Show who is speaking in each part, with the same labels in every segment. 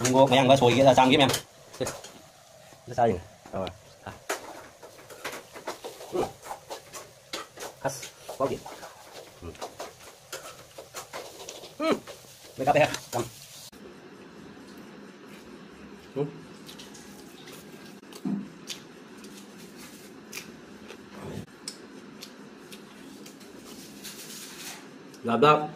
Speaker 1: tunggu yang enggak soy kita sang game yang selesai ini rồi khas có gì mấy cà phê cầm làm đâu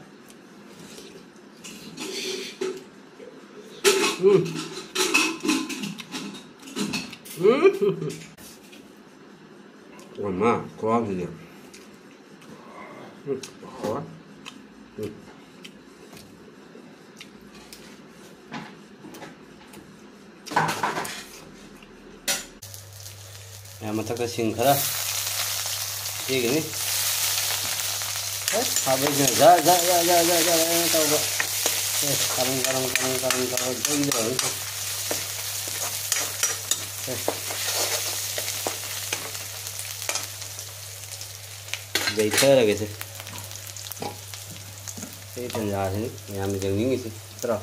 Speaker 1: 엄마 고맙지 khó ya mà chắc là xin khá gì cái này à bây giờ ra tao vậy karang đây rồi dây thơ là cái gì cái phần già thế nhà mình dừng những cái gì rồi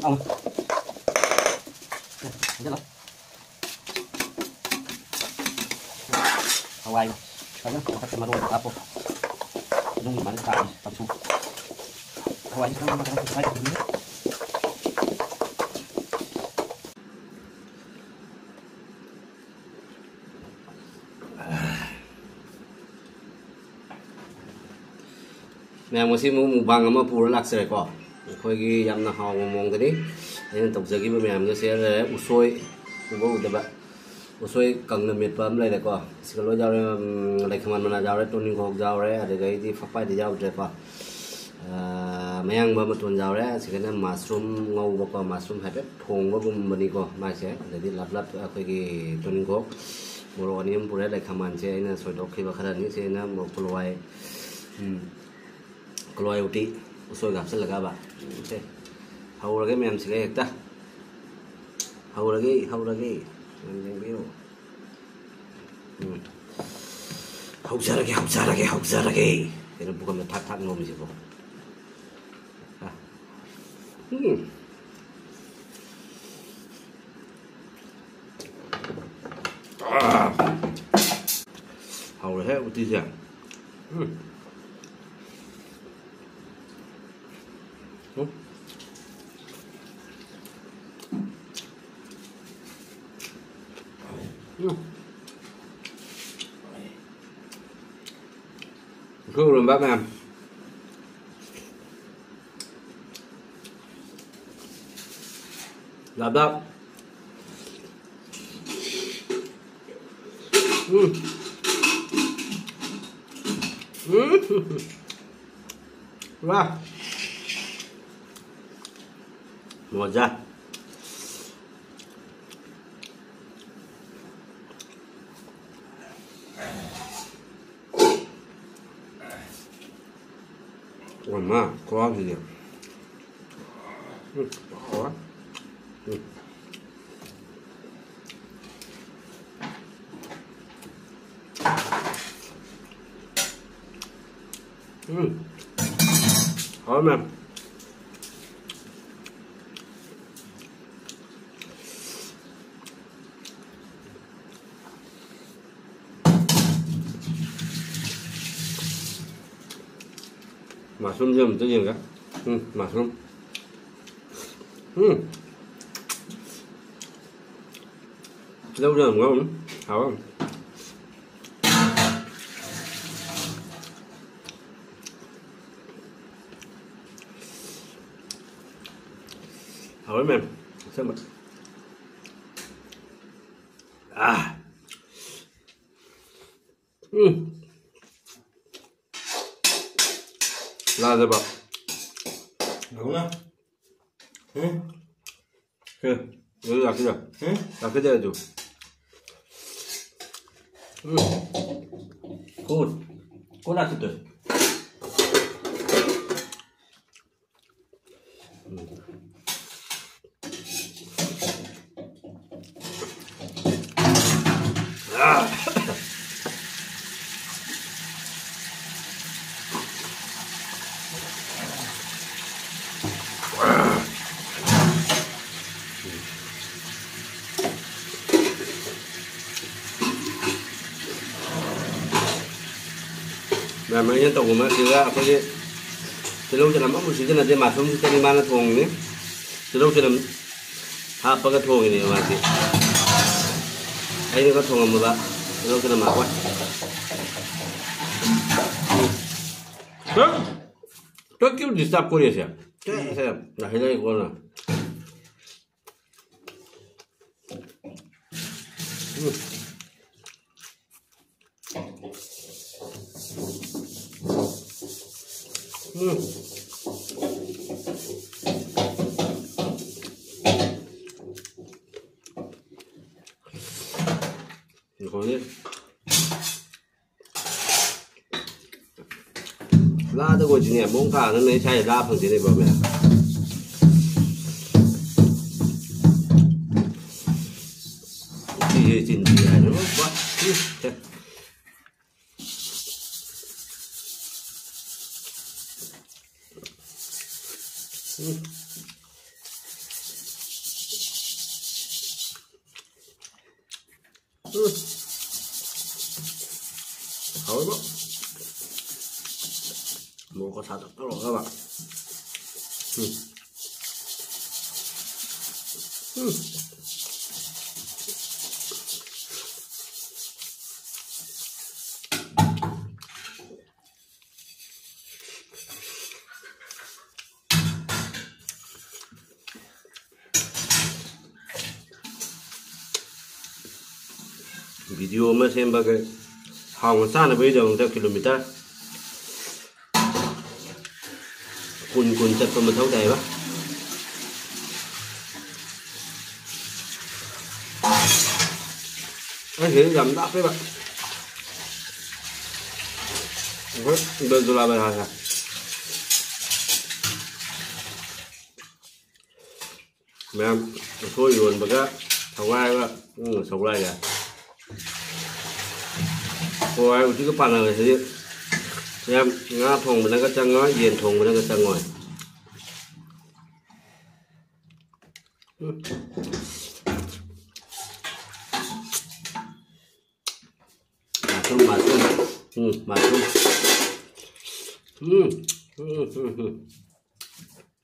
Speaker 1: ông rất lắm Hawaii karena pakai marun apa nung mana tak palsu Hawaii kan makan saya ini mẹ một xí mu bằng mà phù lạc sợi cỏ khơi cái yam na hào mong thế đi nên tổng giờ cái mẹ nó sẽ là usoi ubo được bạn usoi cần là miệt bám lại đấy cỏ sẽ lối giao lại không ăn mà giao đấy tuần học giao đấy để cái đi phát bay để giao được cỏ mấy anh mà tuần giao đấy sẽ cái là mushroom ngầu và cỏ mushroom hay bếp thùng và cùng mình đi cỏ mai sẽ để đi lát khơi cái tuần học một rồi anh em bữa lại không ăn sẽ nên soi đọc khi vào khán giả sẽ là một loại keluar uti usoi gap sel lagaba oke hau lagi mem sile ta hau lagi yang biru hau sa lagi ini bukan tak ngom sih kok hau lagi uti sih Khô rồi bác em làm đâu wow ngon ra 엄마 고맙지 khó khó mà mushroom chưa tôi gì cả mushroom lâu rồi ngon không hỏi mềm sao mà là rồi bảo
Speaker 2: đúng không
Speaker 1: kìa 여기 낚시자
Speaker 2: 응?
Speaker 1: 낚시자야죠
Speaker 2: cô là từ từ
Speaker 1: Namanya tau guma sila apa sih? Sila udah lama mesti nanti masuk kita di mana thong nih? Sila udah apa ke thong ini masih? Ini ke thong apa? Sila udah lama apa? Tuh kau di stop Korea sih? Saya nah ini aku na. Ini lá được rồi chị nhỉ, bông cả nó lấy chai lá phần gì đây bảo mẹ. Chị này nó quá. Thôi đó. Mua có sao được rồi các bạn. Video mà xem bao cái hàng xa là bây giờ 100 km. Kun chất vào một thấu đầy quá. Anh thấy giảm đáp đấy bạn. Bây giờ là bài hàng à? Mẹ em thôi luôn bác á. Thấu ai quá. Sống lại à. Ôi chứ cái bàn này thì xem ngã thùng mình đang có chân ngó diền thùng mình đang có chân ngoài mà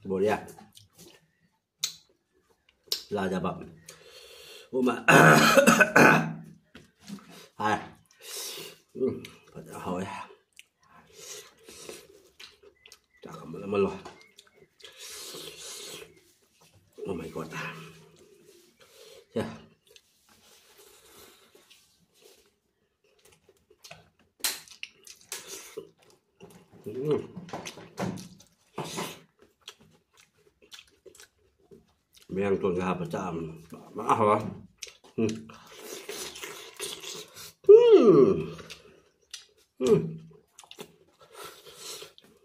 Speaker 1: bổ đi à là giả bậm ôm mà ai hỏi chắc không là malo. Oh my god. Yeah. Miang tuần gà bả chạm mã hả?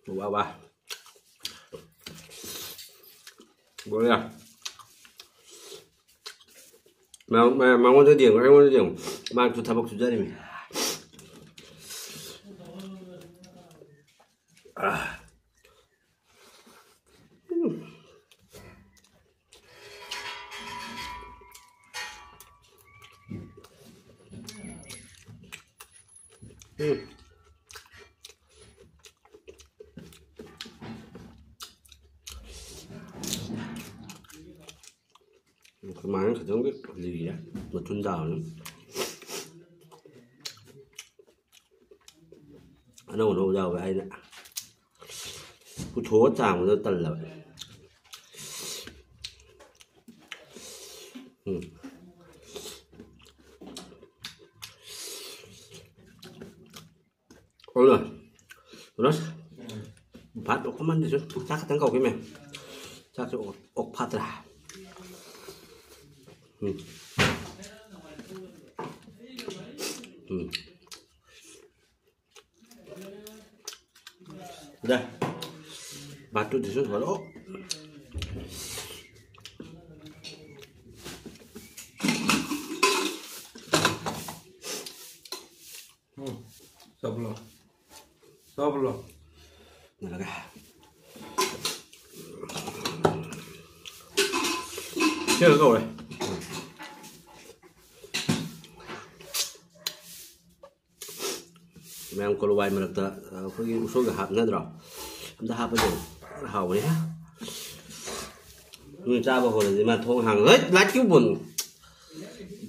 Speaker 1: Wow wow. Boleh ya. Mau cái điểm, anh muốn điểm mang chuột thập bọc chuột ra đi mày. Cái máng thì giống cái gì đó, một chun đào nữa. Anh đâu giàu vậy nè. Cứ thố chàng nó tần là vậy. Ôi rồi, nó phát ốc mặn đi chứ, chắc thằng cầu cái mày, chắc chỗ ốc phát ra. Đây, batu di sini kalau Sablo. Nalaga. Chưa câu này. ꯃꯌꯥꯝ ꯀꯣꯂꯋꯥꯏ ꯃꯔꯛꯇ ꯑꯩꯈꯣꯏꯒꯤ ꯎꯁꯣꯏꯒ ꯍꯥꯞꯅꯗ꯭ꯔꯣ ꯑꯝꯇ ꯍꯥꯞꯄꯁꯦ ꯍꯥꯎꯕꯅꯦ ꯆꯥꯕ ꯍꯧꯔꯗꯤ ꯃꯥ ꯊꯣꯡ ꯍꯥꯡꯉ ꯍꯩ ꯂꯥꯏꯠꯀꯤ ꯕꯨꯟ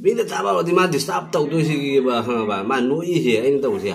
Speaker 1: ꯃꯤꯅ ꯆꯥꯕ ꯍꯧꯔꯗꯤ ꯃꯥ ꯗꯤꯁꯇꯥꯔꯕ ꯇꯧꯗꯣꯏꯁꯤꯒꯤꯕ ꯈꯪꯉꯕ ꯃꯥ ꯅꯣꯏꯁꯦ ꯑꯩꯅ ꯇꯧꯁꯦ